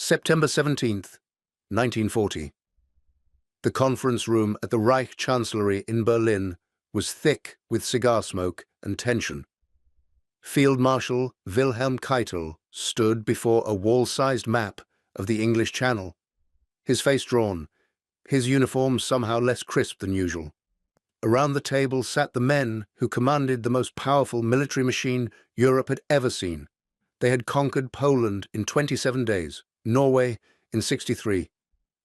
September 17th, 1940. The conference room at the Reich Chancellery in Berlin was thick with cigar smoke and tension. Field Marshal Wilhelm Keitel stood before a wall-sized map of the English Channel, his face drawn, his uniform somehow less crisp than usual. Around the table sat the men who commanded the most powerful military machine Europe had ever seen. They had conquered Poland in 27 days, Norway in 63,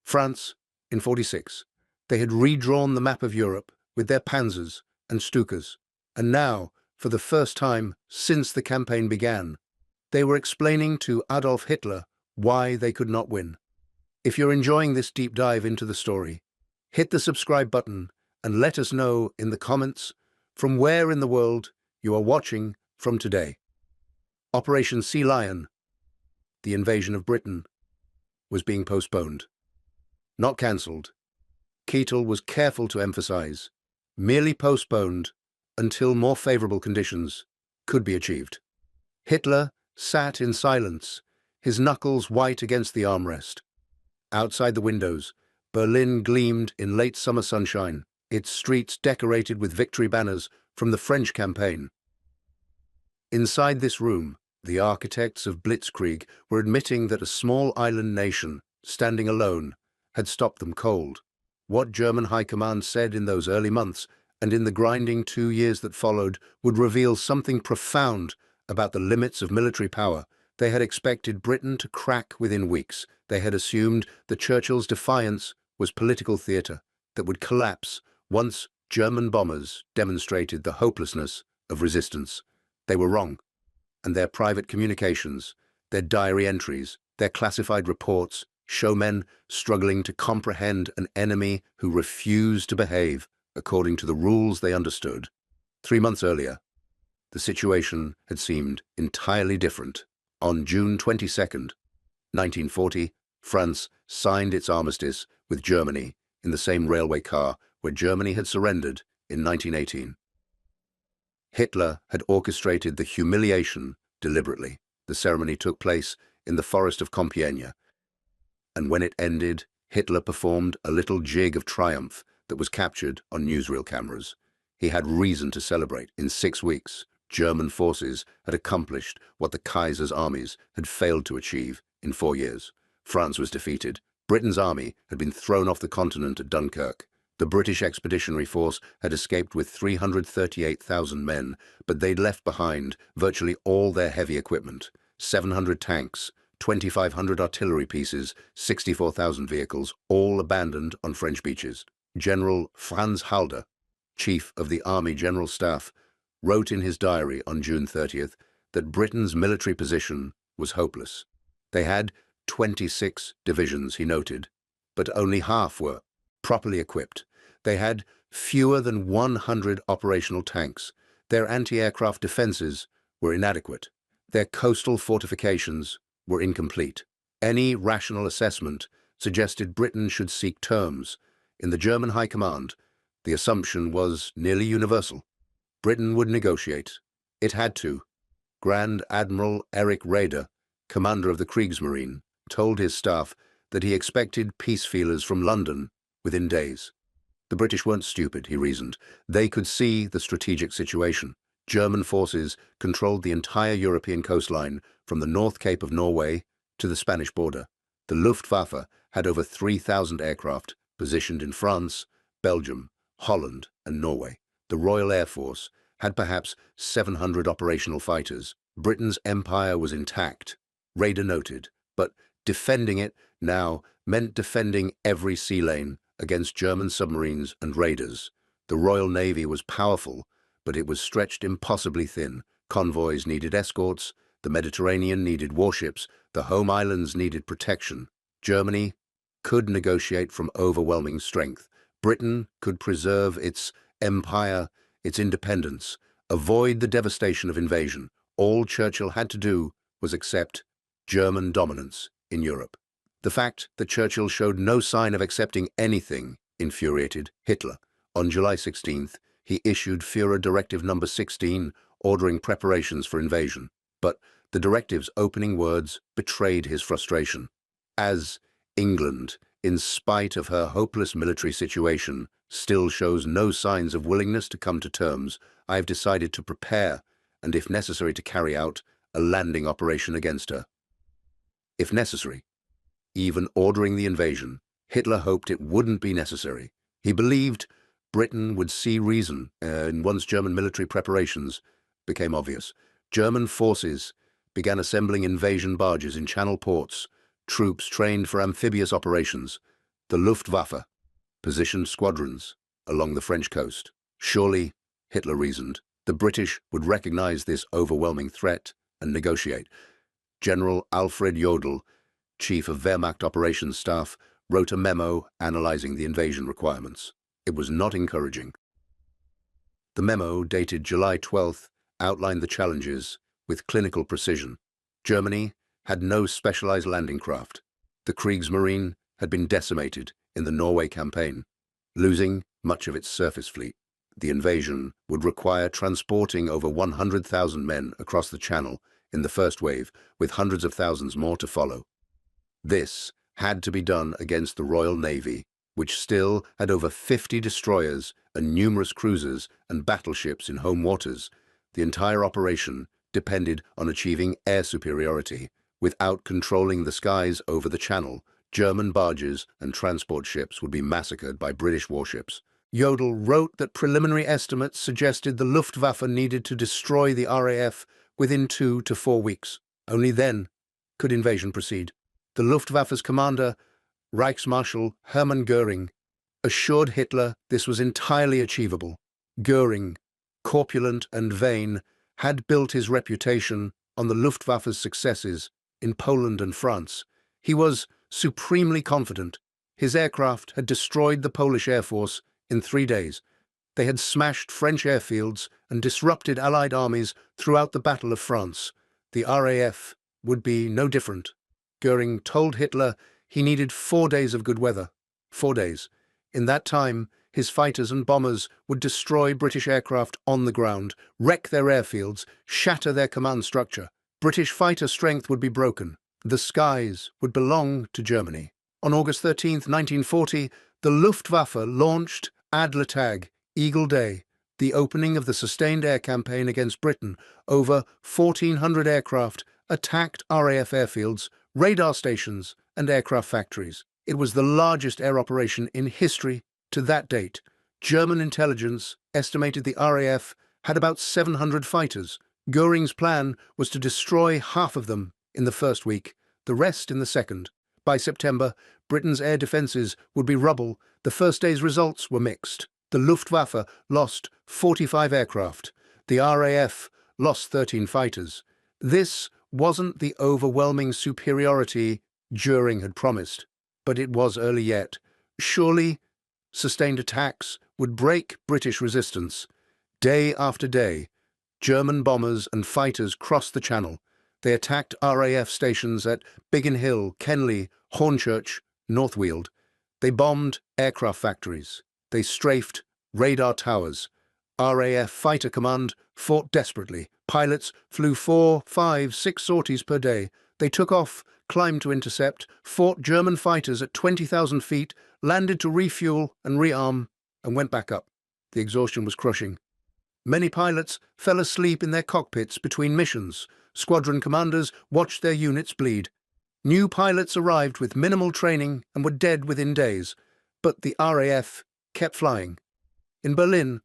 France in 46. They had redrawn the map of Europe with their panzers and Stukas, and now, for the first time since the campaign began, they were explaining to Adolf Hitler why they could not win. If you're enjoying this deep dive into the story, hit the subscribe button and let us know in the comments from where in the world you are watching from today. Operation Sea Lion, the invasion of Britain, was being postponed, not cancelled. Keitel was careful to emphasize, merely postponed until more favorable conditions could be achieved. Hitler sat in silence, his knuckles white against the armrest. Outside the windows, Berlin gleamed in late summer sunshine, its streets decorated with victory banners from the French campaign. Inside this room, the architects of Blitzkrieg were admitting that a small island nation, standing alone, had stopped them cold. What German high command said in those early months and in the grinding 2 years that followed would reveal something profound about the limits of military power. They had expected Britain to crack within weeks. They had assumed that Churchill's defiance was political theatre that would collapse once German bombers demonstrated the hopelessness of resistance. They were wrong, and their private communications, their diary entries, their classified reports show men struggling to comprehend an enemy who refused to behave according to the rules they understood. 3 months earlier, the situation had seemed entirely different. On June 22nd, 1940, France signed its armistice with Germany in the same railway car where Germany had surrendered in 1918. Hitler had orchestrated the humiliation deliberately. The ceremony took place in the forest of Compiègne, and when it ended, Hitler performed a little jig of triumph that was captured on newsreel cameras. He had reason to celebrate. In 6 weeks, German forces had accomplished what the Kaiser's armies had failed to achieve in 4 years. France was defeated. Britain's army had been thrown off the continent at Dunkirk. The British Expeditionary Force had escaped with 338,000 men, but they'd left behind virtually all their heavy equipment: 700 tanks, 2,500 artillery pieces, 64,000 vehicles, all abandoned on French beaches. General Franz Halder, chief of the Army General Staff, wrote in his diary on June 30th that Britain's military position was hopeless. They had 26 divisions, he noted, but only half were properly equipped. They had fewer than 100 operational tanks. Their anti-aircraft defenses were inadequate. Their coastal fortifications were incomplete. Any rational assessment suggested Britain should seek terms. In the German High Command, the assumption was nearly universal. Britain would negotiate. It had to. Grand Admiral Erich Raeder, commander of the Kriegsmarine, told his staff that he expected peace feelers from London within days. The British weren't stupid, he reasoned. They could see the strategic situation. German forces controlled the entire European coastline from the North Cape of Norway to the Spanish border. The Luftwaffe had over 3,000 aircraft positioned in France, Belgium, Holland, and Norway. The Royal Air Force had perhaps 700 operational fighters. Britain's empire was intact, Raeder noted, but defending it now meant defending every sea lane against German submarines and raiders. The Royal Navy was powerful, but it was stretched impossibly thin. Convoys needed escorts, the Mediterranean needed warships, the home islands needed protection. Germany could negotiate from overwhelming strength. Britain could preserve its empire, its independence, avoid the devastation of invasion. All Churchill had to do was accept German dominance in Europe. The fact that Churchill showed no sign of accepting anything infuriated Hitler. On July 16th, he issued Führer Directive No. 16, ordering preparations for invasion. But the directive's opening words betrayed his frustration. As England, in spite of her hopeless military situation, still shows no signs of willingness to come to terms, I have decided to prepare, and if necessary to carry out, a landing operation against her. If necessary, even ordering the invasion, Hitler hoped it wouldn't be necessary. He believed Britain would see reason once German military preparations became obvious. German forces began assembling invasion barges in channel ports, troops trained for amphibious operations. The Luftwaffe positioned squadrons along the French coast. Surely, Hitler reasoned, the British would recognize this overwhelming threat and negotiate. General Alfred Jodl, Chief of Wehrmacht Operations Staff, wrote a memo analyzing the invasion requirements. It was not encouraging. The memo, dated July 12th, outlined the challenges with clinical precision. Germany had no specialized landing craft. The Kriegsmarine had been decimated in the Norway campaign, losing much of its surface fleet. The invasion would require transporting over 100,000 men across the Channel in the first wave, with hundreds of thousands more to follow. This had to be done against the Royal Navy, which still had over 50 destroyers and numerous cruisers and battleships in home waters. The entire operation depended on achieving air superiority. Without controlling the skies over the Channel, German barges and transport ships would be massacred by British warships. Jodl wrote that preliminary estimates suggested the Luftwaffe needed to destroy the RAF within 2 to 4 weeks. Only then could invasion proceed. The Luftwaffe's commander, Reichsmarschall Hermann Göring, assured Hitler this was entirely achievable. Göring, corpulent and vain, had built his reputation on the Luftwaffe's successes in Poland and France. He was supremely confident. His aircraft had destroyed the Polish Air Force in 3 days. They had smashed French airfields and disrupted Allied armies throughout the Battle of France. The RAF would be no different. Göring told Hitler he needed 4 days of good weather. 4 days. In that time, his fighters and bombers would destroy British aircraft on the ground, wreck their airfields, shatter their command structure. British fighter strength would be broken. The skies would belong to Germany. On August 13, 1940, the Luftwaffe launched Adlertag, Eagle Day, the opening of the sustained air campaign against Britain. Over 1,400 aircraft attacked RAF airfields, radar stations, and aircraft factories. It was the largest air operation in history to that date. German intelligence estimated the RAF had about 700 fighters. Göring's plan was to destroy half of them in the first week, the rest in the second. By September, Britain's air defences would be rubble. The first day's results were mixed. The Luftwaffe lost 45 aircraft. The RAF lost 13 fighters. This wasn't the overwhelming superiority Göring had promised, but it was early yet. Surely, sustained attacks would break British resistance. Day after day, German bombers and fighters crossed the Channel. They attacked RAF stations at Biggin Hill, Kenley, Hornchurch, Northweald. They bombed aircraft factories. They strafed radar towers. RAF Fighter Command fought desperately. Pilots flew 4, 5, 6 sorties per day. They took off, climbed to intercept, fought German fighters at 20,000 feet, landed to refuel and rearm, and went back up. The exhaustion was crushing. Many pilots fell asleep in their cockpits between missions. Squadron commanders watched their units bleed. New pilots arrived with minimal training and were dead within days, but the RAF kept flying. In Berlin,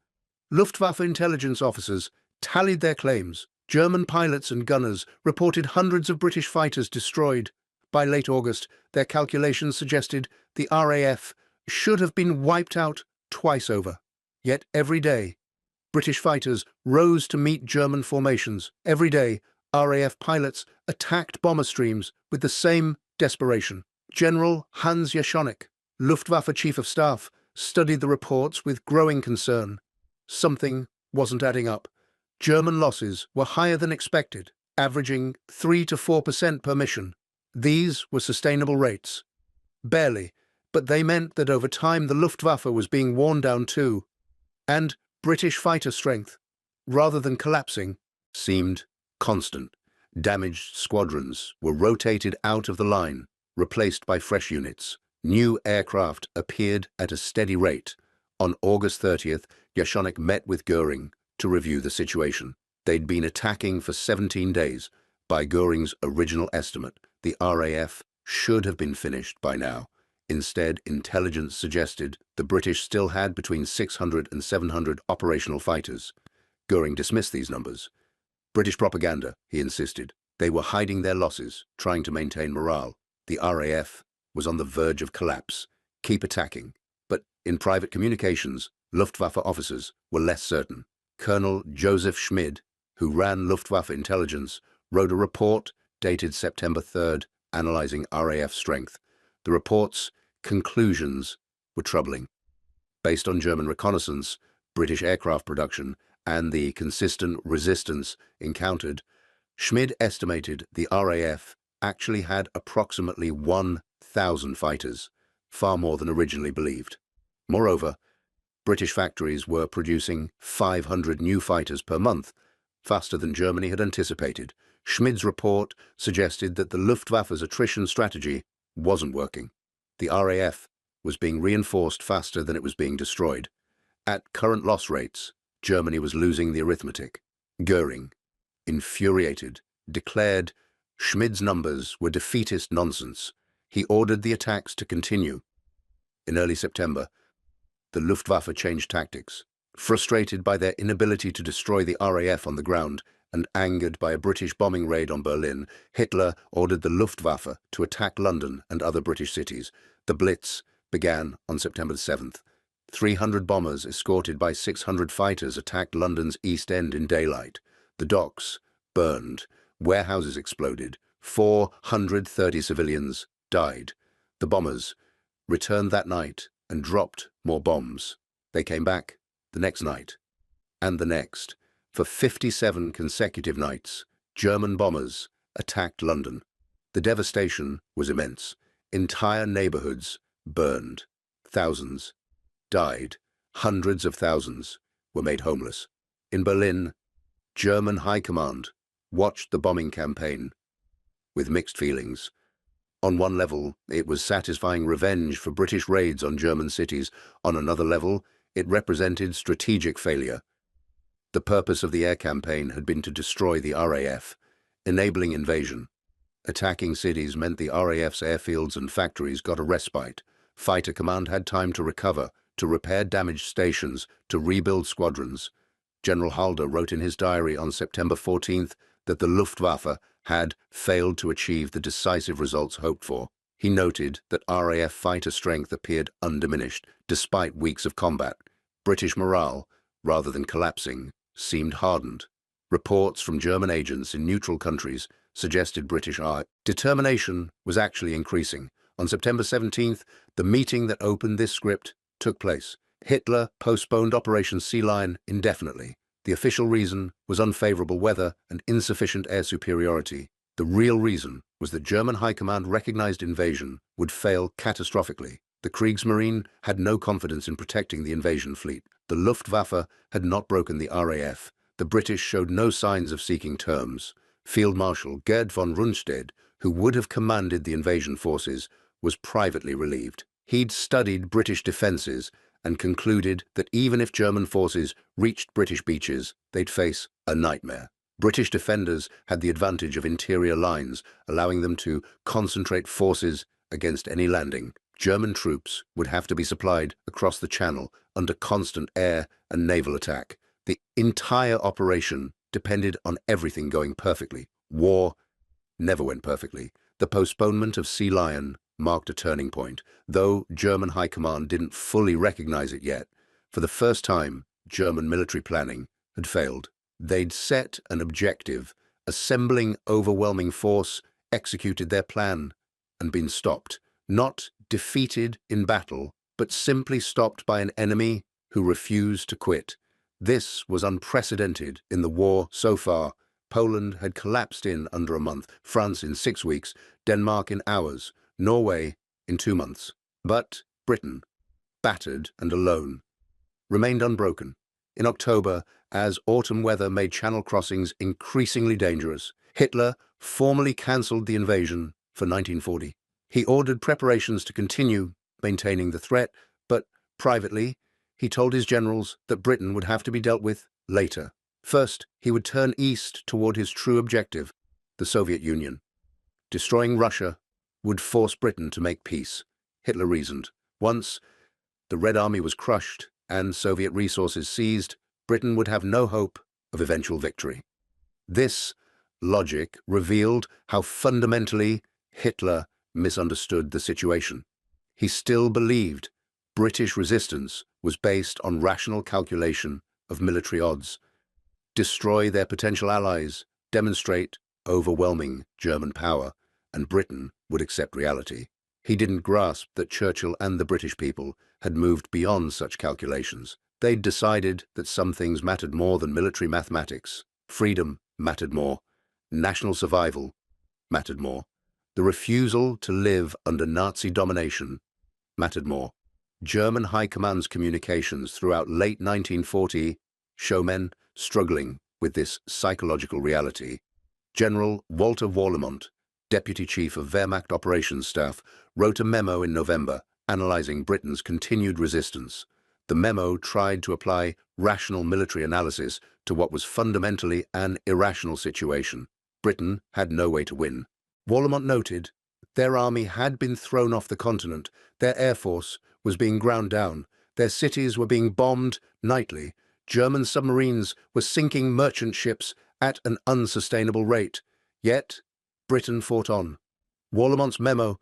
Luftwaffe intelligence officers tallied their claims. German pilots and gunners reported hundreds of British fighters destroyed. By late August, their calculations suggested the RAF should have been wiped out twice over. Yet every day, British fighters rose to meet German formations. Every day, RAF pilots attacked bomber streams with the same desperation. General Hans Jaschonek, Luftwaffe Chief of Staff, studied the reports with growing concern. Something wasn't adding up. German losses were higher than expected, averaging 3 to 4% per mission. These were sustainable rates. Barely, but they meant that over time the Luftwaffe was being worn down too. And British fighter strength, rather than collapsing, seemed constant. Damaged squadrons were rotated out of the line. replaced by fresh units. New aircraft appeared at a steady rate. On August 30th, Yashonik met with Göring to review the situation. They'd been attacking for 17 days. By Göring's original estimate, the RAF should have been finished by now. Instead, intelligence suggested the British still had between 600 and 700 operational fighters. Göring dismissed these numbers. British propaganda, he insisted. They were hiding their losses, trying to maintain morale. The RAF was on the verge of collapse. Keep attacking. But in private communications, Luftwaffe officers were less certain. Colonel Joseph Schmid, who ran Luftwaffe intelligence, wrote a report dated September 3rd, analyzing RAF strength. The report's conclusions were troubling. Based on German reconnaissance, British aircraft production, and the consistent resistance encountered, Schmid estimated the RAF actually had approximately 1,000 fighters, far more than originally believed. Moreover, British factories were producing 500 new fighters per month, faster than Germany had anticipated. Schmid's report suggested that the Luftwaffe's attrition strategy wasn't working. The RAF was being reinforced faster than it was being destroyed. At current loss rates, Germany was losing the arithmetic. Göring, infuriated, declared Schmid's numbers were defeatist nonsense. He ordered the attacks to continue. In early September, the Luftwaffe changed tactics. Frustrated by their inability to destroy the RAF on the ground and angered by a British bombing raid on Berlin, Hitler ordered the Luftwaffe to attack London and other British cities. The Blitz began on September 7th. 300 bombers escorted by 600 fighters attacked London's East End in daylight. The docks burned, warehouses exploded, 430 civilians died. The bombers returned that night and dropped more bombs. They came back the next night, and the next. For 57 consecutive nights, German bombers attacked London. The devastation was immense. Entire neighborhoods burned. Thousands died. Hundreds of thousands were made homeless. In Berlin, German High Command watched the bombing campaign with mixed feelings. On one level, it was satisfying revenge for British raids on German cities. On another level, it represented strategic failure. The purpose of the air campaign had been to destroy the RAF, enabling invasion. Attacking cities meant the RAF's airfields and factories got a respite. Fighter Command had time to recover, to repair damaged stations, to rebuild squadrons. General Halder wrote in his diary on September 14th that the Luftwaffe had failed to achieve the decisive results hoped for. He noted that RAF fighter strength appeared undiminished, despite weeks of combat. British morale, rather than collapsing, seemed hardened. Reports from German agents in neutral countries suggested British determination was actually increasing. On September 17th, the meeting that opened this script took place. Hitler postponed Operation Sea Lion indefinitely. The official reason was unfavorable weather and insufficient air superiority. The real reason was that German High Command recognized invasion would fail catastrophically. The Kriegsmarine had no confidence in protecting the invasion fleet. The Luftwaffe had not broken the RAF. The British showed no signs of seeking terms. Field Marshal Gerd von Rundstedt, who would have commanded the invasion forces, was privately relieved. He'd studied British defenses and concluded that even if German forces reached British beaches, they'd face a nightmare. British defenders had the advantage of interior lines, allowing them to concentrate forces against any landing. German troops would have to be supplied across the Channel under constant air and naval attack. The entire operation depended on everything going perfectly. War never went perfectly. The postponement of Sea Lion marked a turning point. Though German High Command didn't fully recognize it yet, for the first time, German military planning had failed. They'd set an objective, assembling overwhelming force, executed their plan, and been stopped. Not defeated in battle, but simply stopped by an enemy who refused to quit. This was unprecedented in the war so far. Poland had collapsed in under a month, France in 6 weeks, Denmark in hours, Norway in 2 months. But Britain, battered and alone, remained unbroken. In October, as autumn weather made channel crossings increasingly dangerous, Hitler formally cancelled the invasion for 1940. He ordered preparations to continue maintaining the threat, but privately, he told his generals that Britain would have to be dealt with later. First, he would turn east toward his true objective, the Soviet Union. Destroying Russia would force Britain to make peace, Hitler reasoned. Once the Red Army was crushed and Soviet resources seized, Britain would have no hope of eventual victory. This logic revealed how fundamentally Hitler misunderstood the situation. He still believed British resistance was based on rational calculation of military odds. Destroy their potential allies, demonstrate overwhelming German power, and Britain would accept reality. He didn't grasp that Churchill and the British people had moved beyond such calculations. They'd decided that some things mattered more than military mathematics. Freedom mattered more. National survival mattered more. The refusal to live under Nazi domination mattered more. German High Command's communications throughout late 1940 show men struggling with this psychological reality. General Walter Warlimont, Deputy Chief of Wehrmacht Operations Staff, wrote a memo in November analyzing Britain's continued resistance. The memo tried to apply rational military analysis to what was fundamentally an irrational situation. Britain had no way to win. Warlimont noted their army had been thrown off the continent, their air force was being ground down, their cities were being bombed nightly, German submarines were sinking merchant ships at an unsustainable rate. Yet, Britain fought on. Warlimont's memo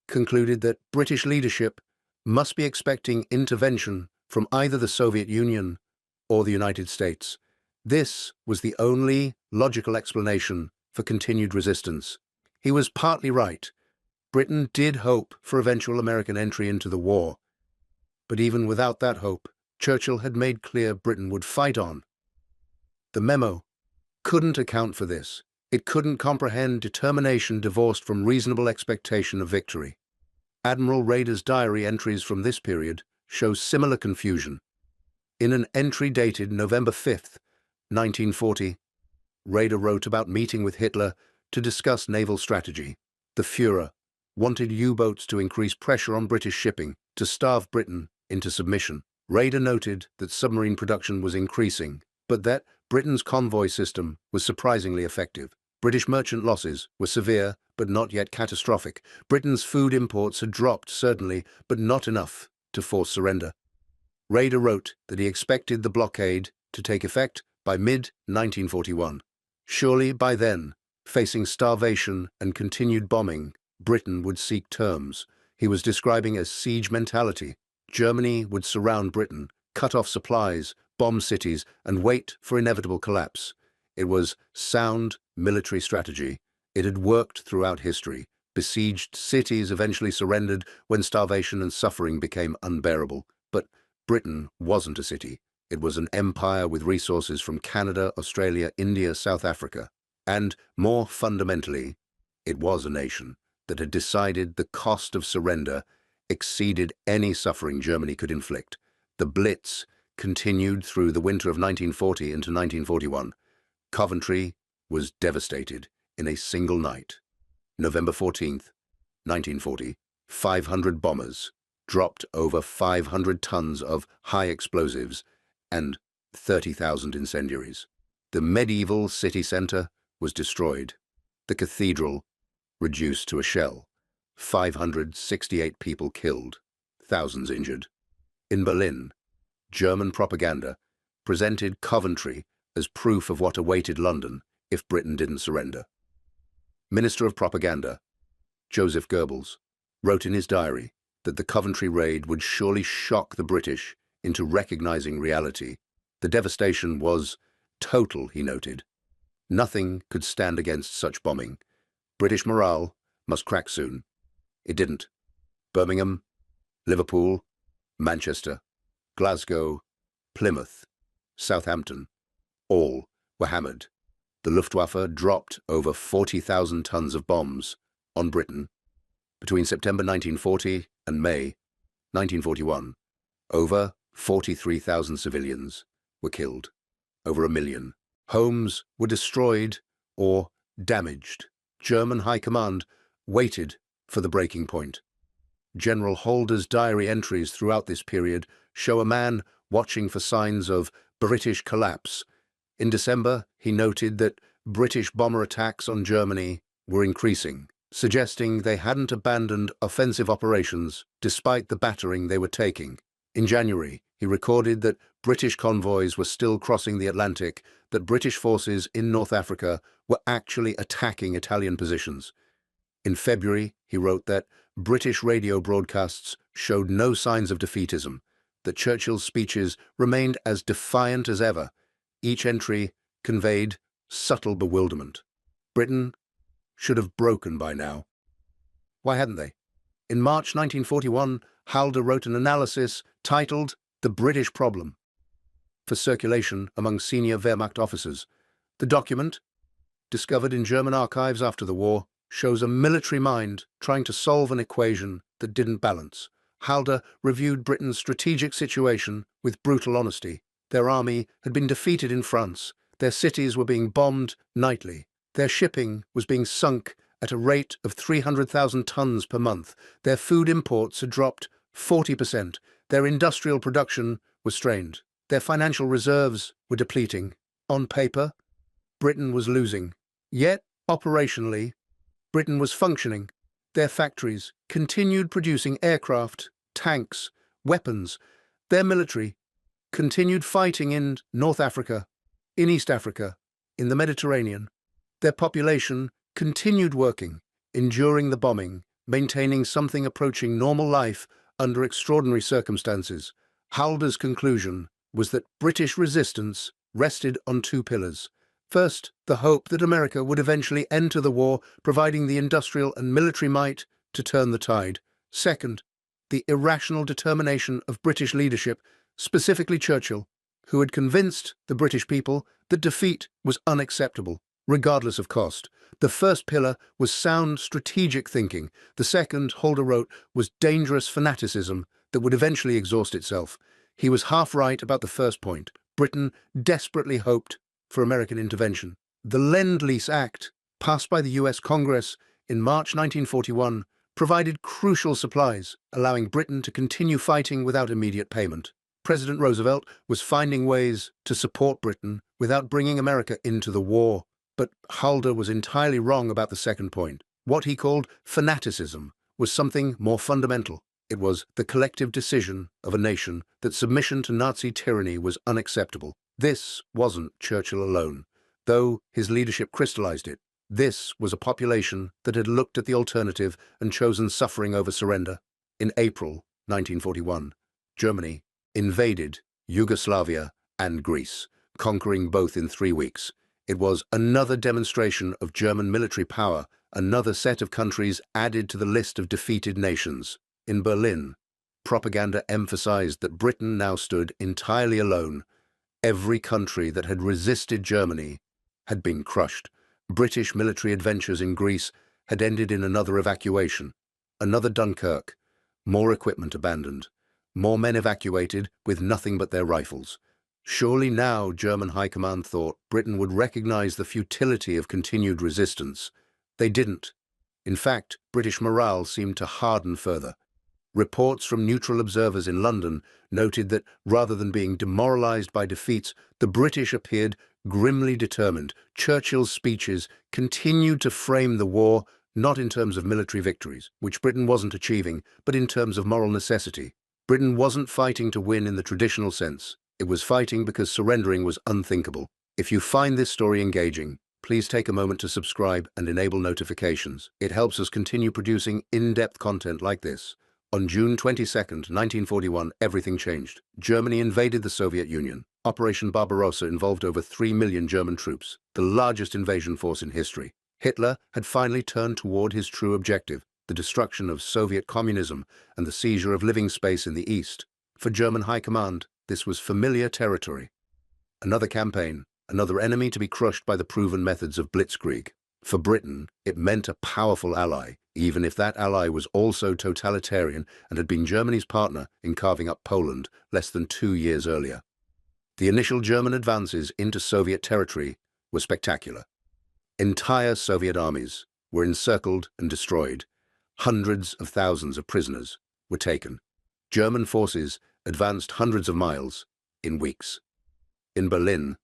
concluded that British leadership must be expecting intervention from either the Soviet Union or the United States. This was the only logical explanation for continued resistance. He was partly right. Britain did hope for eventual American entry into the war. But even without that hope, Churchill had made clear Britain would fight on. The memo couldn't account for this. It couldn't comprehend determination divorced from reasonable expectation of victory. Admiral Raeder's diary entries from this period show similar confusion. In an entry dated November 5th, 1940, Raeder wrote about meeting with Hitler to discuss naval strategy. The Führer wanted U-boats to increase pressure on British shipping, to starve Britain into submission. Raeder noted that submarine production was increasing, but that Britain's convoy system was surprisingly effective. British merchant losses were severe, but not yet catastrophic. Britain's food imports had dropped, certainly, but not enough to force surrender. Raeder wrote that he expected the blockade to take effect by mid-1941. Surely by then, facing starvation and continued bombing, Britain would seek terms. He was describing as siege mentality. Germany would surround Britain, cut off supplies, bomb cities, and wait for inevitable collapse. It was sound military strategy. It had worked throughout history. Besieged cities eventually surrendered when starvation and suffering became unbearable. But Britain wasn't a city. It was an empire with resources from Canada, Australia, India, South Africa. And, more fundamentally, it was a nation that had decided the cost of surrender exceeded any suffering Germany could inflict. The Blitz continued through the winter of 1940 into 1941. Coventry was devastated in a single night. November 14th, 1940, 500 bombers dropped over 500 tons of high explosives and 30,000 incendiaries. The medieval city centre was destroyed. The cathedral reduced to a shell. 568 people killed, thousands injured. In Berlin, German propaganda presented Coventry as proof of what awaited London if Britain didn't surrender. Minister of Propaganda, Joseph Goebbels, wrote in his diary that the Coventry raid would surely shock the British into recognizing reality. The devastation was total, he noted. Nothing could stand against such bombing. British morale must crack soon. It didn't. Birmingham, Liverpool, Manchester, Glasgow, Plymouth, Southampton, all were hammered. The Luftwaffe dropped over 40,000 tons of bombs on Britain. Between September 1940 and May 1941, over 43,000 civilians were killed. Over 1 million. Homes were destroyed or damaged. German High Command waited for the breaking point. General Holder's diary entries throughout this period show a man watching for signs of British collapse. In December, he noted that British bomber attacks on Germany were increasing, suggesting they hadn't abandoned offensive operations despite the battering they were taking. In January, he recorded that British convoys were still crossing the Atlantic, that British forces in North Africa were actually attacking Italian positions. In February, he wrote that British radio broadcasts showed no signs of defeatism, that Churchill's speeches remained as defiant as ever. Each entry conveyed subtle bewilderment. Britain should have broken by now. Why hadn't they? In March 1941, Halder wrote an analysis titled The British Problem for circulation among senior Wehrmacht officers. The document, discovered in German archives after the war, shows a military mind trying to solve an equation that didn't balance. Halder reviewed Britain's strategic situation with brutal honesty. Their army had been defeated in France. Their cities were being bombed nightly. Their shipping was being sunk at a rate of 300,000 tons per month. Their food imports had dropped 40%. Their industrial production was strained. Their financial reserves were depleting. On paper, Britain was losing. Yet, operationally, Britain was functioning. Their factories continued producing aircraft, tanks, weapons. Their military continued fighting in North Africa, in East Africa, in the Mediterranean. Their population continued working, enduring the bombing, maintaining something approaching normal life under extraordinary circumstances. Halder's conclusion was that British resistance rested on two pillars. First, the hope that America would eventually enter the war, providing the industrial and military might to turn the tide. Second, the irrational determination of British leadership, specifically Churchill, who had convinced the British people that defeat was unacceptable, regardless of cost. The first pillar was sound strategic thinking. The second, Halder wrote, was dangerous fanaticism that would eventually exhaust itself. He was half right about the first point. Britain desperately hoped for American intervention. The Lend-Lease Act, passed by the US Congress in March 1941, provided crucial supplies, allowing Britain to continue fighting without immediate payment. President Roosevelt was finding ways to support Britain without bringing America into the war. But Halder was entirely wrong about the second point. What he called fanaticism was something more fundamental. It was the collective decision of a nation that submission to Nazi tyranny was unacceptable. This wasn't Churchill alone, though his leadership crystallized it. This was a population that had looked at the alternative and chosen suffering over surrender. In April 1941, Germany invaded Yugoslavia and Greece, conquering both in 3 weeks. It was another demonstration of German military power, another set of countries added to the list of defeated nations. In Berlin, propaganda emphasized that Britain now stood entirely alone. Every country that had resisted Germany had been crushed. British military adventures in Greece had ended in another evacuation, another Dunkirk, more equipment abandoned, more men evacuated with nothing but their rifles. Surely now, German High Command thought, Britain would recognize the futility of continued resistance. They didn't. In fact, British morale seemed to harden further. Reports from neutral observers in London noted that rather than being demoralized by defeats, the British appeared grimly determined. Churchill's speeches continued to frame the war not in terms of military victories, which Britain wasn't achieving, but in terms of moral necessity. Britain wasn't fighting to win in the traditional sense. It was fighting because surrendering was unthinkable. If you find this story engaging, please take a moment to subscribe and enable notifications. It helps us continue producing in-depth content like this. On June 22, 1941, everything changed. Germany invaded the Soviet Union. Operation Barbarossa involved over 3 million German troops, the largest invasion force in history. Hitler had finally turned toward his true objective, the destruction of Soviet communism and the seizure of living space in the East. For German High Command, this was familiar territory. Another campaign, another enemy to be crushed by the proven methods of blitzkrieg. For Britain, it meant a powerful ally, even if that ally was also totalitarian and had been Germany's partner in carving up Poland less than 2 years earlier. The initial German advances into Soviet territory were spectacular. Entire Soviet armies were encircled and destroyed. Hundreds of thousands of prisoners were taken. German forces advanced hundreds of miles in weeks. In Berlin,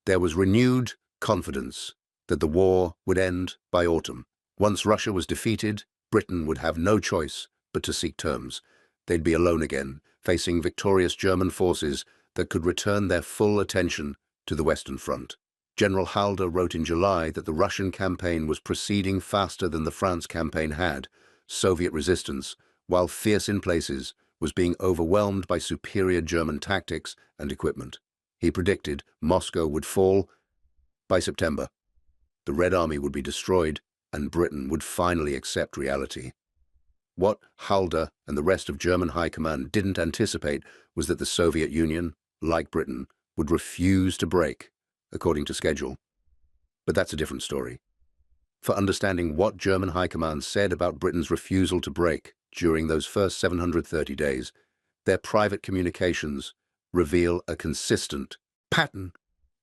there was renewed confidence that the war would end by autumn. Once Russia was defeated, Britain would have no choice but to seek terms. They'd be alone again, facing victorious German forces that could return their full attention to the Western Front. General Halder wrote in July that the Russian campaign was proceeding faster than the France campaign had. Soviet resistance, while fierce in places, was being overwhelmed by superior German tactics and equipment. He predicted Moscow would fall by September. The Red Army would be destroyed, and Britain would finally accept reality. What Halder and the rest of German High Command didn't anticipate was that the Soviet Union, like Britain, would refuse to break, according to schedule. But that's a different story. For understanding what German High Command said about Britain's refusal to break during those first 730 days, their private communications reveal a consistent pattern.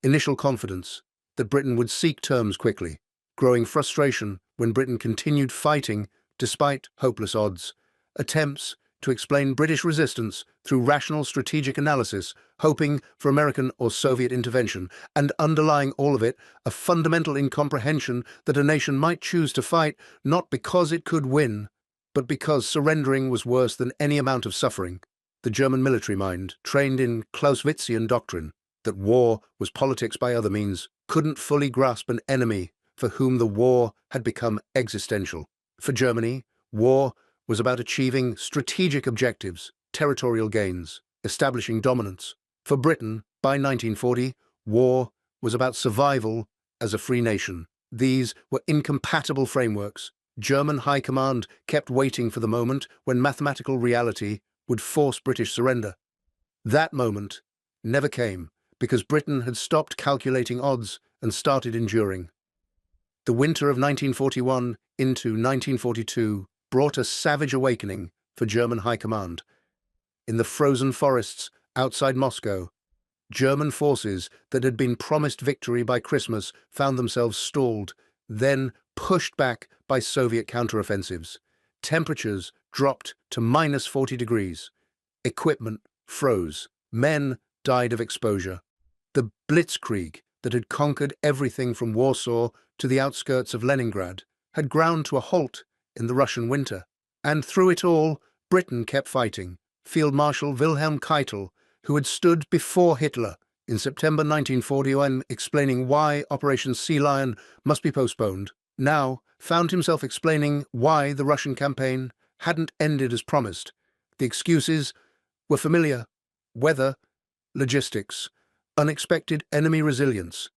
Initial confidence that Britain would seek terms quickly, growing frustration when Britain continued fighting despite hopeless odds, attempts to explain British resistance through rational strategic analysis, hoping for American or Soviet intervention, and underlying all of it, a fundamental incomprehension that a nation might choose to fight not because it could win, but because surrendering was worse than any amount of suffering. The German military mind, trained in Clausewitzian doctrine, that war was politics by other means, couldn't fully grasp an enemy for whom the war had become existential. For Germany, war was about achieving strategic objectives, territorial gains, establishing dominance. For Britain, by 1940, war was about survival as a free nation. These were incompatible frameworks. German High Command kept waiting for the moment when mathematical reality would force British surrender. That moment never came because Britain had stopped calculating odds and started enduring. The winter of 1941 into 1942 brought a savage awakening for German High Command. In the frozen forests outside Moscow, German forces that had been promised victory by Christmas found themselves stalled, then pushed back by Soviet counteroffensives. Temperatures dropped to minus 40 degrees. Equipment froze. Men died of exposure. The blitzkrieg that had conquered everything from Warsaw to the outskirts of Leningrad had ground to a halt in the Russian winter. And through it all, Britain kept fighting. Field Marshal Wilhelm Keitel, who had stood before Hitler in September 1941 explaining why Operation Sea Lion must be postponed, now found himself explaining why the Russian campaign hadn't ended as promised. The excuses were familiar: weather, logistics, unexpected enemy resilience.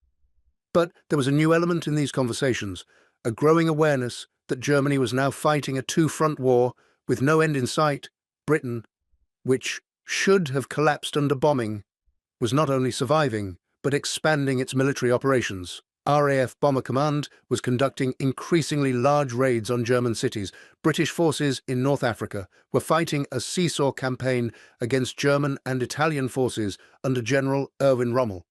But there was a new element in these conversations, a growing awareness that Germany was now fighting a two-front war with no end in sight. Britain, which should have collapsed under bombing, was not only surviving, but expanding its military operations. RAF Bomber Command was conducting increasingly large raids on German cities. British forces in North Africa were fighting a seesaw campaign against German and Italian forces under General Erwin Rommel.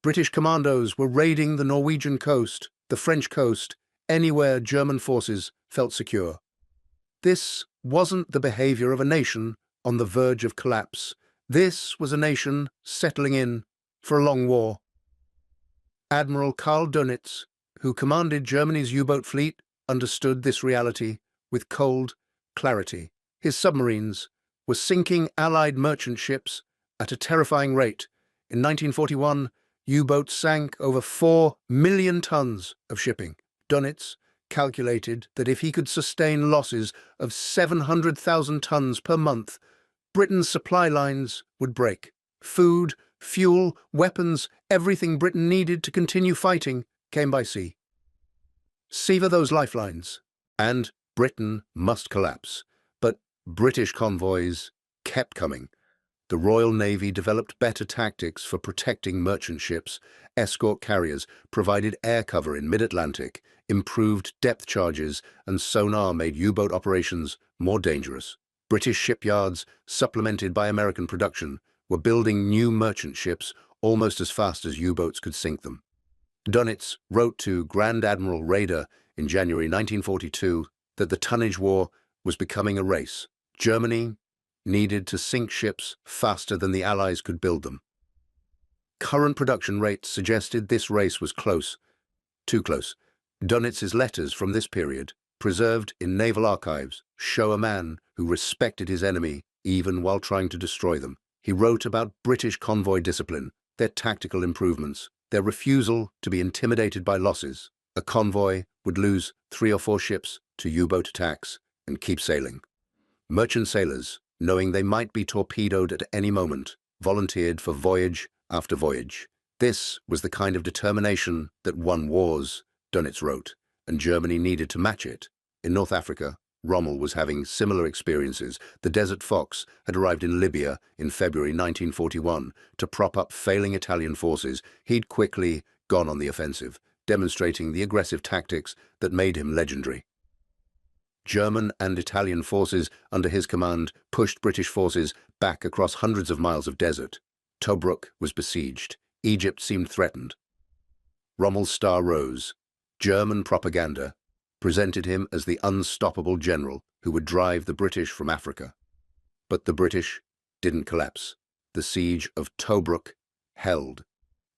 British commandos were raiding the Norwegian coast, the French coast, anywhere German forces felt secure. This wasn't the behavior of a nation on the verge of collapse. This was a nation settling in for a long war. Admiral Karl Dönitz, who commanded Germany's U-boat fleet, understood this reality with cold clarity. His submarines were sinking Allied merchant ships at a terrifying rate. In 1941, U-boats sank over 4 million tons of shipping. Dönitz calculated that if he could sustain losses of 700,000 tons per month, Britain's supply lines would break. Food, fuel, weapons, everything Britain needed to continue fighting came by sea. Sever those lifelines, and Britain must collapse. But British convoys kept coming. The Royal Navy developed better tactics for protecting merchant ships. Escort carriers provided air cover in mid-Atlantic, improved depth charges, and sonar made U-boat operations more dangerous. British shipyards, supplemented by American production, were building new merchant ships almost as fast as U-boats could sink them. Dönitz wrote to Grand Admiral Raeder in January 1942, that the tonnage war was becoming a race. Germany needed to sink ships faster than the Allies could build them. Current production rates suggested this race was close, too close. Dönitz's letters from this period, preserved in naval archives, show a man who respected his enemy even while trying to destroy them. He wrote about British convoy discipline, their tactical improvements, their refusal to be intimidated by losses. A convoy would lose 3 or 4 ships to U-boat attacks and keep sailing. Merchant sailors, knowing they might be torpedoed at any moment, volunteered for voyage after voyage. This was the kind of determination that won wars, Dönitz wrote, and Germany needed to match it. In North Africa, Rommel was having similar experiences. The Desert Fox had arrived in Libya in February 1941 to prop up failing Italian forces. He'd quickly gone on the offensive, demonstrating the aggressive tactics that made him legendary. German and Italian forces under his command pushed British forces back across hundreds of miles of desert. Tobruk was besieged. Egypt seemed threatened. Rommel's star rose. German propaganda presented him as the unstoppable general who would drive the British from Africa. But the British didn't collapse. The siege of Tobruk held.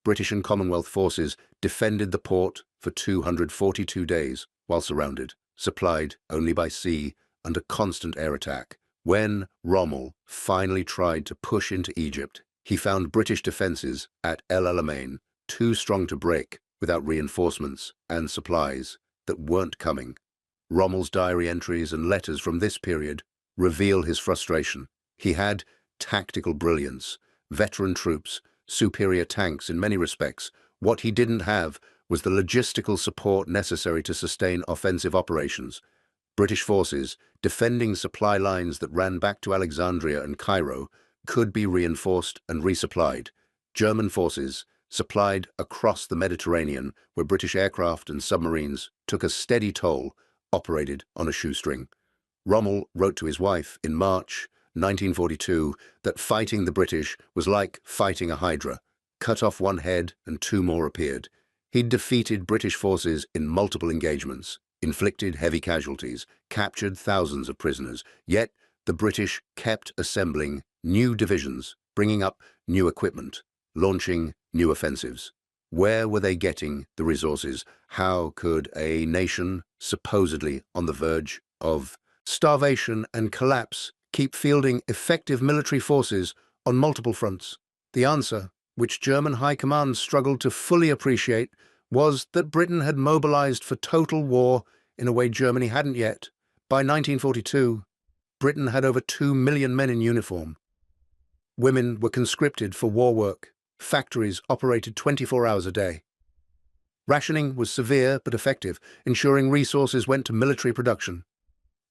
British and Commonwealth forces defended the port for 242 days while surrounded, supplied only by sea, under constant air attack. When Rommel finally tried to push into Egypt, he found British defences at El Alamein too strong to break without reinforcements and supplies that weren't coming. Rommel's diary entries and letters from this period reveal his frustration. He had tactical brilliance, veteran troops, superior tanks in many respects. What he didn't have was the logistical support necessary to sustain offensive operations. British forces, defending supply lines that ran back to Alexandria and Cairo, could be reinforced and resupplied. German forces, supplied across the Mediterranean, where British aircraft and submarines took a steady toll, operated on a shoestring. Rommel wrote to his wife in March 1942 that fighting the British was like fighting a hydra. Cut off one head and 2 more appeared. He'd defeated British forces in multiple engagements, inflicted heavy casualties, captured thousands of prisoners, yet the British kept assembling new divisions, bringing up new equipment, launching new offensives. Where were they getting the resources? How could a nation, supposedly on the verge of starvation and collapse, keep fielding effective military forces on multiple fronts? The answer, which German high command struggled to fully appreciate, was that Britain had mobilized for total war in a way Germany hadn't yet. By 1942, Britain had over 2 million men in uniform. Women were conscripted for war work. Factories operated 24 hours a day. Rationing was severe but effective, ensuring resources went to military production.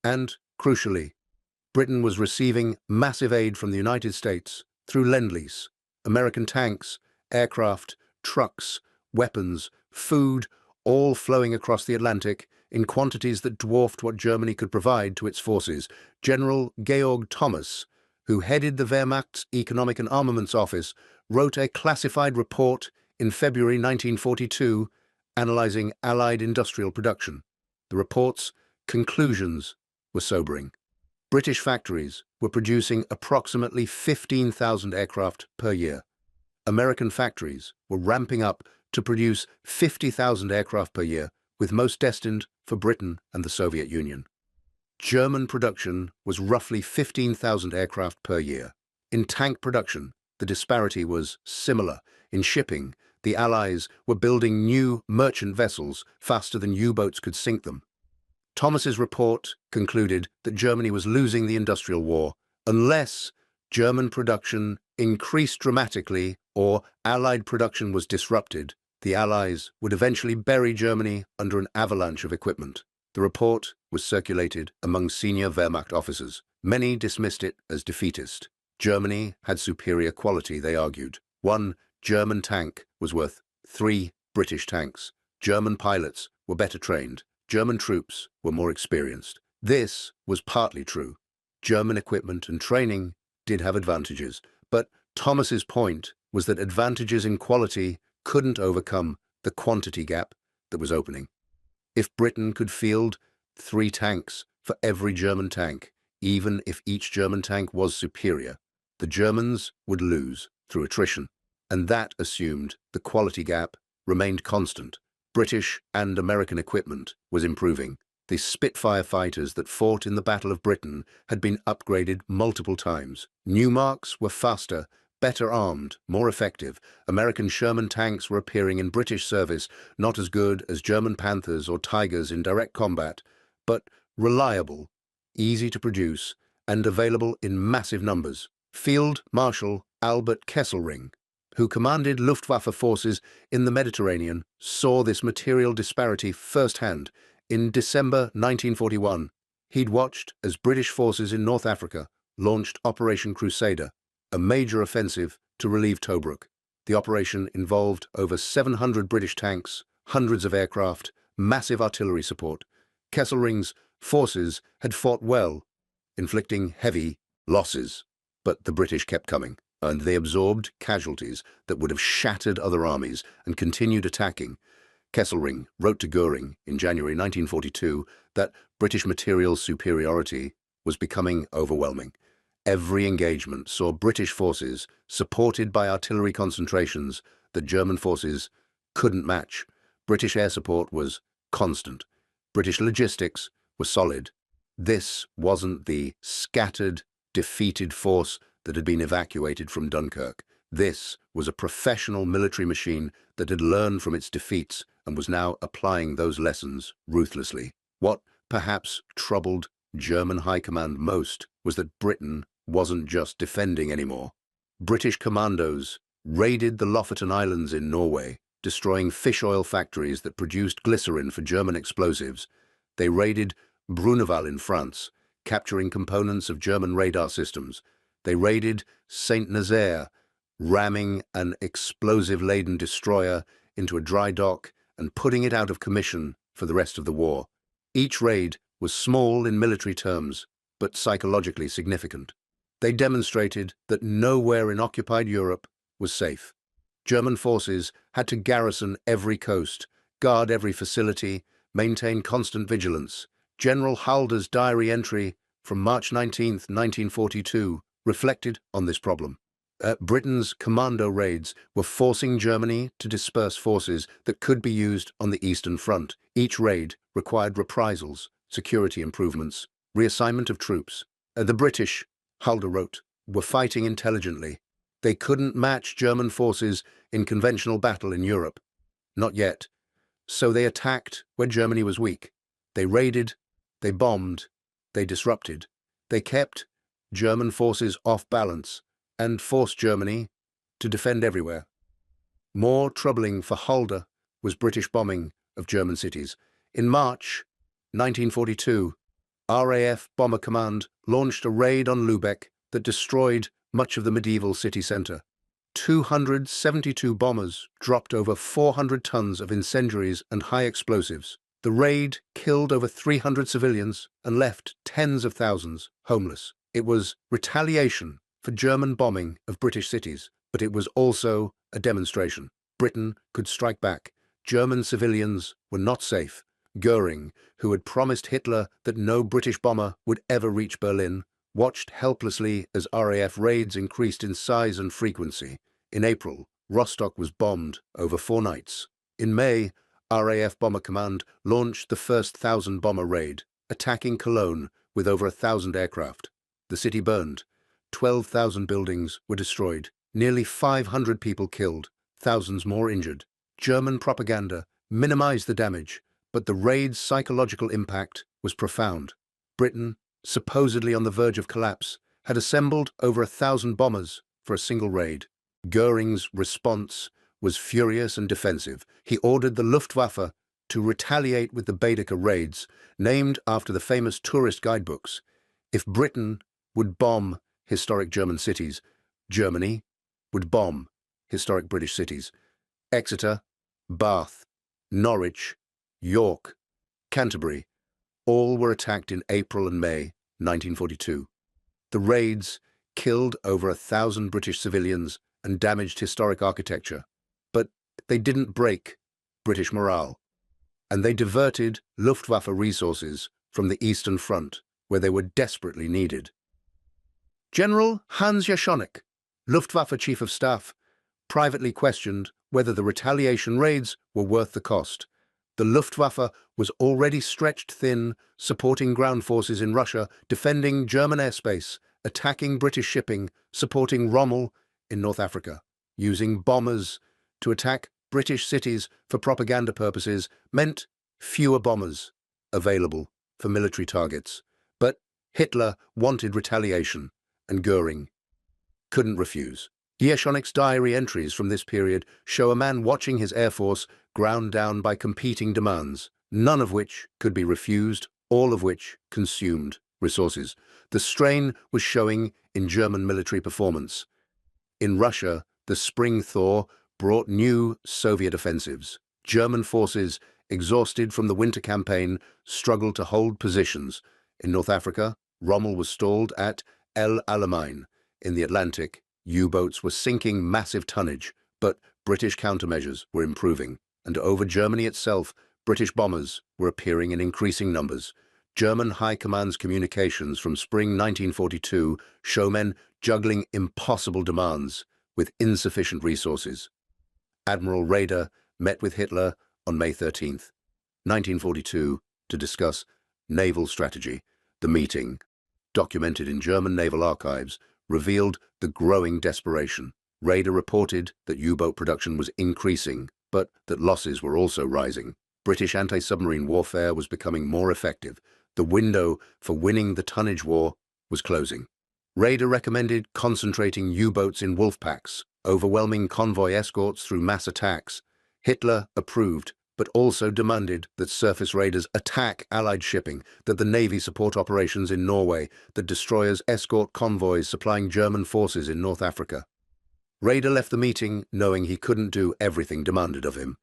And, crucially, Britain was receiving massive aid from the United States through Lend-Lease. American tanks, aircraft, trucks, weapons, food, all flowing across the Atlantic in quantities that dwarfed what Germany could provide to its forces. General Georg Thomas, who headed the Wehrmacht's Economic and Armaments Office, wrote a classified report in February 1942 analyzing Allied industrial production. The report's conclusions were sobering. British factories were producing approximately 15,000 aircraft per year. American factories were ramping up to produce 50,000 aircraft per year, with most destined for Britain and the Soviet Union. German production was roughly 15,000 aircraft per year. In tank production, the disparity was similar. In shipping, the Allies were building new merchant vessels faster than U-boats could sink them. Thomas's report concluded that Germany was losing the industrial war unless German production increased dramatically or Allied production was disrupted. The Allies would eventually bury Germany under an avalanche of equipment. The report was circulated among senior Wehrmacht officers. Many dismissed it as defeatist. Germany had superior quality, they argued. 1 German tank was worth 3 British tanks. German pilots were better trained. German troops were more experienced. This was partly true. German equipment and training did have advantages, but Thomas's point was that advantages in quality couldn't overcome the quantity gap that was opening. If Britain could field 3 tanks for every German tank. Even if each German tank was superior, the Germans would lose through attrition. And that assumed the quality gap remained constant. British and American equipment was improving. The Spitfire fighters that fought in the Battle of Britain had been upgraded multiple times. New marks were faster, better armed, more effective. American Sherman tanks were appearing in British service, not as good as German Panthers or Tigers in direct combat, but reliable, easy to produce, and available in massive numbers. Field Marshal Albert Kesselring, who commanded Luftwaffe forces in the Mediterranean, saw this material disparity firsthand. In December 1941, he'd watched as British forces in North Africa launched Operation Crusader, a major offensive to relieve Tobruk. The operation involved over 700 British tanks, hundreds of aircraft, massive artillery support. Kesselring's forces had fought well, inflicting heavy losses, but the British kept coming, and they absorbed casualties that would have shattered other armies and continued attacking. Kesselring wrote to Goering in January 1942 that British material superiority was becoming overwhelming. Every engagement saw British forces supported by artillery concentrations that German forces couldn't match. British air support was constant. British logistics were solid. This wasn't the scattered, defeated force that had been evacuated from Dunkirk. This was a professional military machine that had learned from its defeats and was now applying those lessons ruthlessly. What perhaps troubled German high command most was that Britain wasn't just defending anymore. British commandos raided the Lofoten Islands in Norway, destroying fish oil factories that produced glycerin for German explosives. They raided Bruneval in France, capturing components of German radar systems. They raided Saint-Nazaire, ramming an explosive-laden destroyer into a dry dock and putting it out of commission for the rest of the war. Each raid was small in military terms, but psychologically significant. They demonstrated that nowhere in occupied Europe was safe. German forces had to garrison every coast, guard every facility, maintain constant vigilance. General Halder's diary entry from March 19, 1942, reflected on this problem. Britain's commando raids were forcing Germany to disperse forces that could be used on the Eastern Front. Each raid required reprisals, security improvements, reassignment of troops. The British, Halder wrote, were fighting intelligently. They couldn't match German forces in conventional battle in Europe. Not yet. So they attacked where Germany was weak. They raided, they bombed, they disrupted. They kept German forces off balance and forced Germany to defend everywhere. More troubling for Halder was British bombing of German cities. In March 1942, RAF Bomber Command launched a raid on Lübeck that destroyed much of the medieval city centre. 272 bombers dropped over 400 tons of incendiaries and high explosives. The raid killed over 300 civilians and left tens of thousands homeless. It was retaliation for German bombing of British cities, but it was also a demonstration. Britain could strike back. German civilians were not safe. Goering, who had promised Hitler that no British bomber would ever reach Berlin, watched helplessly as RAF raids increased in size and frequency. In April, Rostock was bombed over 4 nights. In May, RAF Bomber Command launched the first 1,000-bomber raid, attacking Cologne with over 1,000 aircraft. The city burned. 12,000 buildings were destroyed. Nearly 500 people killed, thousands more injured. German propaganda minimized the damage, but the raid's psychological impact was profound. Britain, supposedly on the verge of collapse, had assembled over 1,000 bombers for a single raid. Goering's response was furious and defensive. He ordered the Luftwaffe to retaliate with the Baedeker raids, named after the famous tourist guidebooks. If Britain would bomb historic German cities, Germany would bomb historic British cities. Exeter, Bath, Norwich, York, Canterbury, all were attacked in April and May 1942. The raids killed over 1,000 British civilians and damaged historic architecture, but they didn't break British morale, and they diverted Luftwaffe resources from the Eastern Front, where they were desperately needed. General Hans Jaschonek, Luftwaffe Chief of Staff, privately questioned whether the retaliation raids were worth the cost. The Luftwaffe was already stretched thin, supporting ground forces in Russia, defending German airspace, attacking British shipping, supporting Rommel in North Africa. Using bombers to attack British cities for propaganda purposes meant fewer bombers available for military targets. But Hitler wanted retaliation, and Goering couldn't refuse. Jaschonek's diary entries from this period show a man watching his air force ground down by competing demands, none of which could be refused, all of which consumed resources. The strain was showing in German military performance. In Russia, the spring thaw brought new Soviet offensives. German forces, exhausted from the winter campaign, struggled to hold positions. In North Africa, Rommel was stalled at El Alamein. In the Atlantic, U-boats were sinking massive tonnage, but British countermeasures were improving. And over Germany itself, British bombers were appearing in increasing numbers. German High Command's communications from spring 1942 show men juggling impossible demands with insufficient resources. Admiral Raeder met with Hitler on May 13, 1942, to discuss naval strategy. The meeting, documented in German naval archives, revealed the growing desperation. Raeder reported that U-boat production was increasing, but that losses were also rising. British anti-submarine warfare was becoming more effective. The window for winning the tonnage war was closing. Raeder recommended concentrating U-boats in wolf packs, overwhelming convoy escorts through mass attacks. Hitler approved, but also demanded that surface raiders attack Allied shipping, that the Navy support operations in Norway, that destroyers escort convoys supplying German forces in North Africa. Raeder left the meeting knowing he couldn't do everything demanded of him.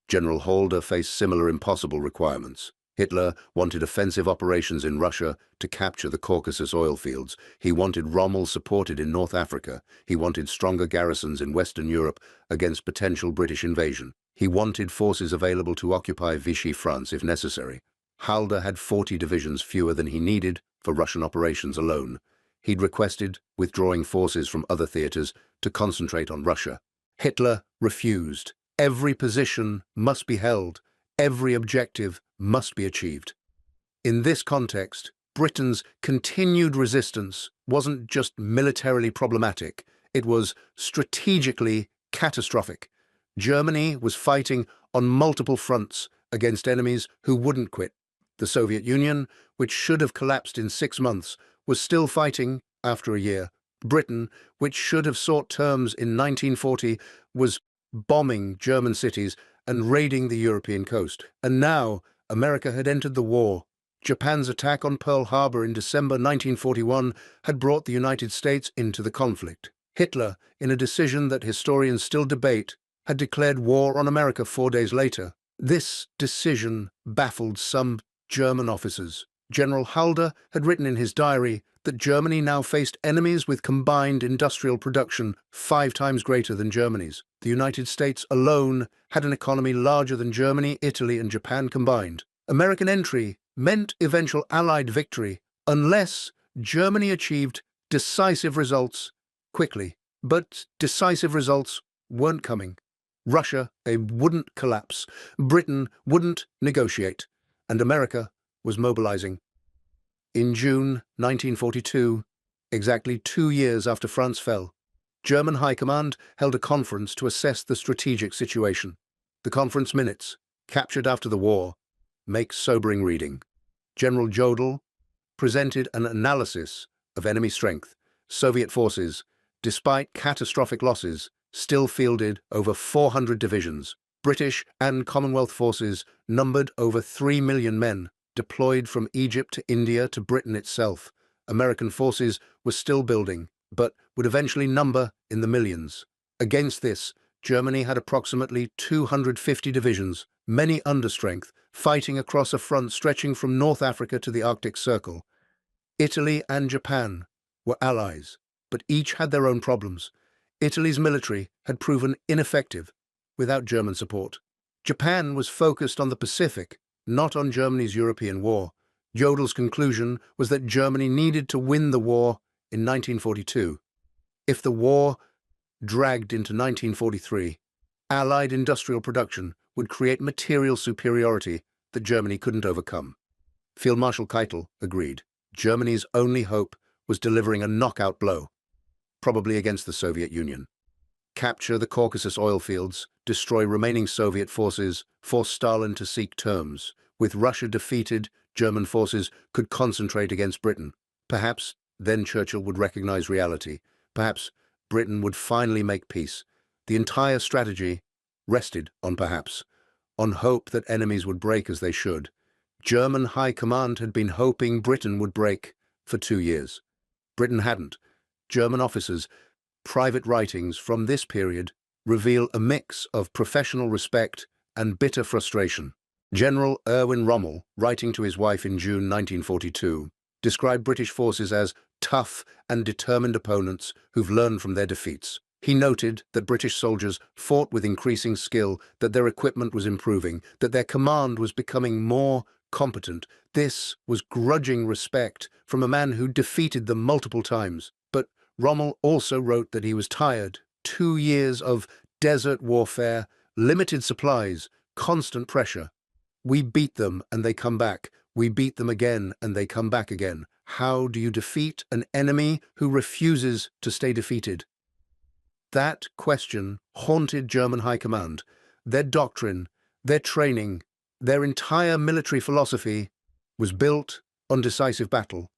General Halder faced similar impossible requirements. Hitler wanted offensive operations in Russia to capture the Caucasus oil fields. He wanted Rommel supported in North Africa. He wanted stronger garrisons in Western Europe against potential British invasion. He wanted forces available to occupy Vichy France if necessary. Halder had 40 divisions fewer than he needed for Russian operations alone. He'd requested withdrawing forces from other theaters to concentrate on Russia. Hitler refused. Every position must be held. Every objective must be achieved. In this context, Britain's continued resistance wasn't just militarily problematic, it was strategically catastrophic. Germany was fighting on multiple fronts against enemies who wouldn't quit. The Soviet Union, which should have collapsed in 6 months, was still fighting after a year. Britain, which should have sought terms in 1940, was bombing German cities and raiding the European coast. And now, America had entered the war. Japan's attack on Pearl Harbor in December 1941 had brought the United States into the conflict. Hitler, in a decision that historians still debate, had declared war on America 4 days later. This decision baffled some German officers. General Halder had written in his diary that Germany now faced enemies with combined industrial production 5 times greater than Germany's. The United States alone had an economy larger than Germany, Italy, and Japan combined. American entry meant eventual Allied victory unless Germany achieved decisive results quickly. But decisive results weren't coming. Russia wouldn't collapse. Britain wouldn't negotiate. And America was mobilizing. In June 1942, exactly 2 years after France fell, German High Command held a conference to assess the strategic situation. The conference minutes, captured after the war, make sobering reading. General Jodl presented an analysis of enemy strength. Soviet forces, despite catastrophic losses, still fielded over 400 divisions. British and Commonwealth forces numbered over 3 million men, deployed from Egypt to India to Britain itself. American forces were still building, but would eventually number in the millions. Against this, Germany had approximately 250 divisions, many under strength, fighting across a front stretching from North Africa to the Arctic Circle. Italy and Japan were allies, but each had their own problems. Italy's military had proven ineffective without German support. Japan was focused on the Pacific, not on Germany's European war. Jodel's conclusion was that Germany needed to win the war in 1942. If the war dragged into 1943, Allied industrial production would create material superiority that Germany couldn't overcome. Field Marshal Keitel agreed. Germany's only hope was delivering a knockout blow, probably against the Soviet Union. Capture the Caucasus oil fields, destroy remaining Soviet forces, force Stalin to seek terms. With Russia defeated, German forces could concentrate against Britain. Perhaps then Churchill would recognize reality. Perhaps Britain would finally make peace. The entire strategy rested on perhaps, on hope that enemies would break as they should. German High Command had been hoping Britain would break for 2 years. Britain hadn't. German officers' private writings from this period reveal a mix of professional respect and bitter frustration. General Erwin Rommel, writing to his wife in June 1942, described British forces as tough and determined opponents who've learned from their defeats. He noted that British soldiers fought with increasing skill, that their equipment was improving, that their command was becoming more competent. This was grudging respect from a man who defeated them multiple times. But Rommel also wrote that he was tired. 2 years of desert warfare, limited supplies, constant pressure. We beat them and they come back. We beat them again and they come back again. How do you defeat an enemy who refuses to stay defeated? That question haunted German High Command. Their doctrine, their training, their entire military philosophy was built on decisive battle.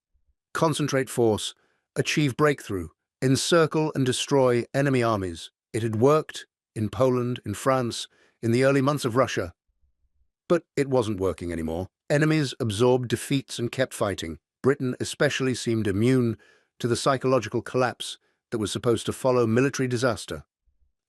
Concentrate force, achieve breakthrough, encircle and destroy enemy armies. It had worked in Poland, in France, in the early months of Russia. But it wasn't working anymore. Enemies absorbed defeats and kept fighting. Britain especially seemed immune to the psychological collapse that was supposed to follow military disaster.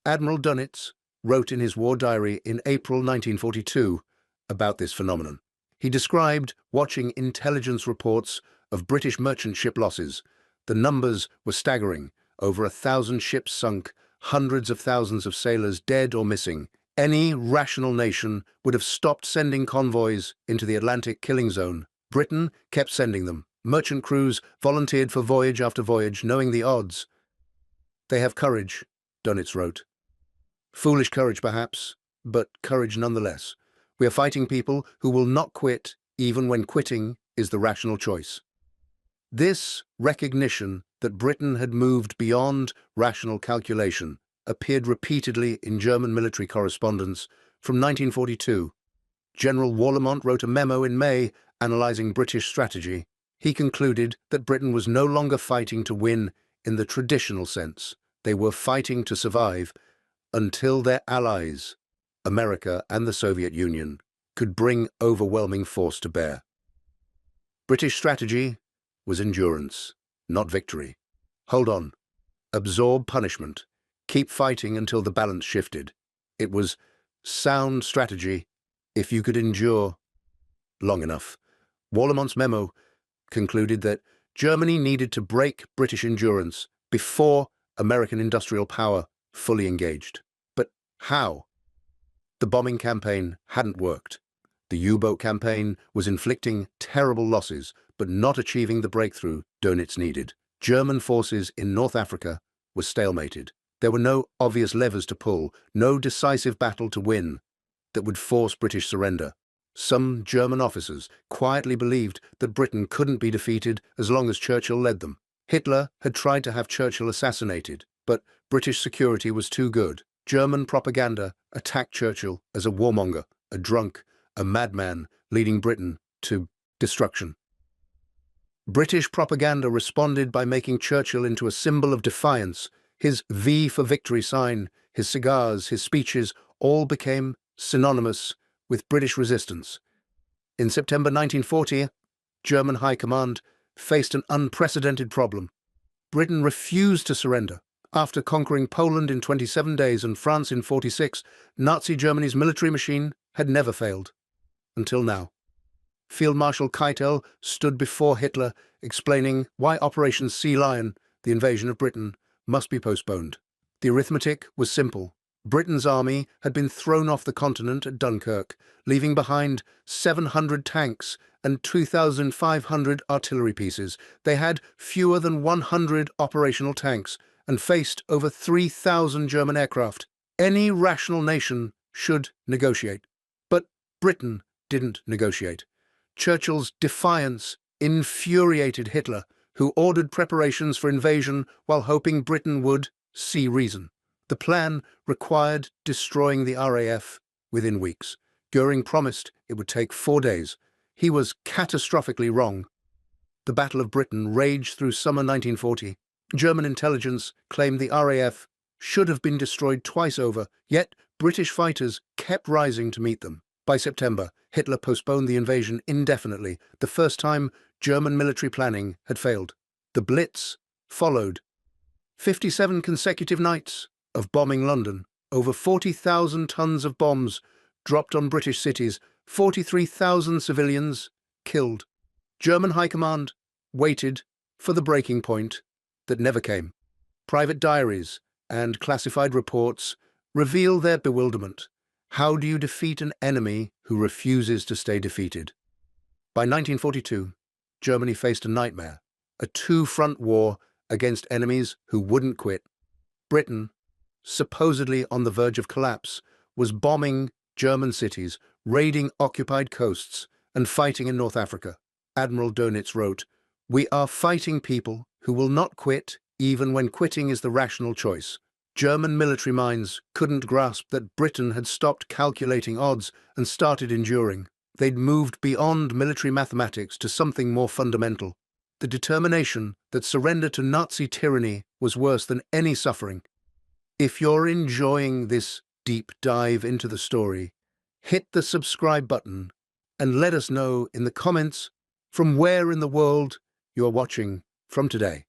Admiral Dönitz wrote in his war diary in April 1942 about this phenomenon. He described watching intelligence reports of British merchant ship losses. The numbers were staggering. Over 1,000 ships sunk, hundreds of thousands of sailors dead or missing. Any rational nation would have stopped sending convoys into the Atlantic killing zone. Britain kept sending them. Merchant crews volunteered for voyage after voyage, knowing the odds. They have courage, Dönitz wrote. Foolish courage, perhaps, but courage nonetheless. We are fighting people who will not quit, even when quitting is the rational choice. This recognition that Britain had moved beyond rational calculation appeared repeatedly in German military correspondence from 1942. General Warlimont wrote a memo in May analyzing British strategy. He concluded that Britain was no longer fighting to win in the traditional sense. They were fighting to survive until their allies, America and the Soviet Union, could bring overwhelming force to bear. British strategy was endurance, not victory. Hold on. Absorb punishment. Keep fighting until the balance shifted. It was sound strategy if you could endure long enough. Warlimont's memo concluded that Germany needed to break British endurance before American industrial power fully engaged. But how? The bombing campaign hadn't worked. The U-boat campaign was inflicting terrible losses, but not achieving the breakthrough Dönitz needed. German forces in North Africa were stalemated. There were no obvious levers to pull, no decisive battle to win that would force British surrender. Some German officers quietly believed that Britain couldn't be defeated as long as Churchill led them. Hitler had tried to have Churchill assassinated, but British security was too good. German propaganda attacked Churchill as a warmonger, a drunk, a madman leading Britain to destruction. British propaganda responded by making Churchill into a symbol of defiance. His V for victory sign, his cigars, his speeches, all became synonymous with British resistance. In September 1940, German High Command faced an unprecedented problem. Britain refused to surrender. After conquering Poland in 27 days and France in 46, Nazi Germany's military machine had never failed. Until now. Field Marshal Keitel stood before Hitler explaining why Operation Sea Lion, the invasion of Britain, must be postponed. The arithmetic was simple. Britain's army had been thrown off the continent at Dunkirk, leaving behind 700 tanks and 2,500 artillery pieces. They had fewer than 100 operational tanks and faced over 3,000 German aircraft. Any rational nation should negotiate. But Britain didn't negotiate. Churchill's defiance infuriated Hitler, who ordered preparations for invasion while hoping Britain would see reason. The plan required destroying the RAF within weeks. Göring promised it would take 4 days. He was catastrophically wrong. The Battle of Britain raged through summer 1940. German intelligence claimed the RAF should have been destroyed twice over, yet British fighters kept rising to meet them. By September, Hitler postponed the invasion indefinitely, the first time German military planning had failed. The Blitz followed. 57 consecutive nights of bombing London, over 40,000 tons of bombs dropped on British cities, 43,000 civilians killed. German High Command waited for the breaking point that never came. Private diaries and classified reports reveal their bewilderment. How do you defeat an enemy who refuses to stay defeated? By 1942, Germany faced a nightmare, a two-front war against enemies who wouldn't quit. Britain, supposedly on the verge of collapse, was bombing German cities, raiding occupied coasts, and fighting in North Africa. Admiral Dönitz wrote, "We are fighting people who will not quit even when quitting is the rational choice." German military minds couldn't grasp that Britain had stopped calculating odds and started enduring. They'd moved beyond military mathematics to something more fundamental, the determination that surrender to Nazi tyranny was worse than any suffering. If you're enjoying this deep dive into the story, hit the subscribe button and let us know in the comments from where in the world you're watching from today.